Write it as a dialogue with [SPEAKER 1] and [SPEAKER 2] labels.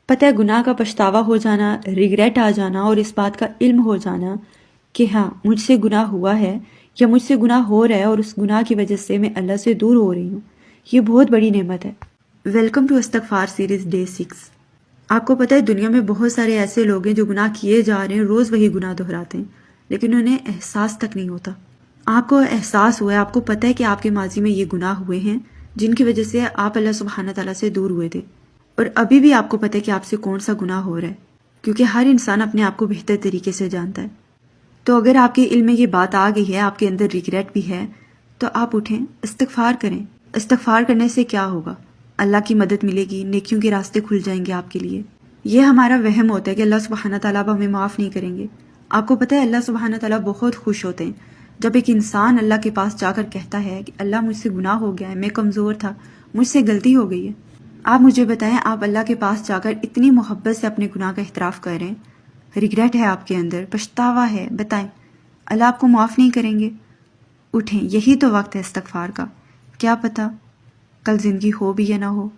[SPEAKER 1] پتہ ہے گناہ کا پچھتاوا ہو جانا، ریگریٹ آ جانا اور اس بات کا علم ہو جانا کہ ہاں مجھ سے گناہ ہوا ہے یا مجھ سے گناہ ہو رہا ہے اور اس گناہ کی وجہ سے میں اللہ سے دور ہو رہی ہوں، یہ بہت بڑی نعمت ہے۔ ویلکم ٹو استغفار سیریز ڈے 6۔ آپ کو پتہ ہے دنیا میں بہت سارے ایسے لوگ ہیں جو گناہ کیے جا رہے ہیں، روز وہی گناہ دہراتے ہیں، لیکن انہیں احساس تک نہیں ہوتا۔ آپ کو احساس ہوا ہے، آپ کو پتہ ہے کہ آپ کے ماضی میں یہ گناہ ہوئے ہیں جن کی وجہ سے آپ اللہ سبحانہ تعالیٰ سے دور ہوئے تھے، اور ابھی بھی آپ کو پتہ ہے کہ آپ سے کون سا گناہ ہو رہا ہے، کیونکہ ہر انسان اپنے آپ کو بہتر طریقے سے جانتا ہے۔ تو اگر آپ کے علم میں یہ بات آ گئی ہے، آپ کے اندر ریگریٹ بھی ہے، تو آپ اٹھیں، استغفار کریں۔ استغفار کرنے سے کیا ہوگا؟ اللہ کی مدد ملے گی، نیکیوں کے راستے کھل جائیں گے آپ کے لیے۔ یہ ہمارا وہم ہوتا ہے کہ اللہ سبحانہ تعالیٰ اب ہمیں معاف نہیں کریں گے۔ آپ کو پتہ ہے اللہ سبحانہ تعالیٰ بہت خوش ہوتے ہیں جب ایک انسان اللہ کے پاس جا کر کہتا ہے کہ اللہ مجھ سے گناہ ہو گیا ہے، میں کمزور تھا، مجھ سے غلطی ہو گئی ہے۔ آپ مجھے بتائیں، آپ اللہ کے پاس جا کر اتنی محبت سے اپنے گناہ کا اعتراف کر رہے ہیں، ریگریٹ ہے آپ کے اندر، پچھتاوا ہے، بتائیں اللہ آپ کو معاف نہیں کریں گے؟ اٹھیں، یہی تو وقت ہے استغفار کا۔ کیا پتہ کل زندگی ہو بھی یا نہ ہو۔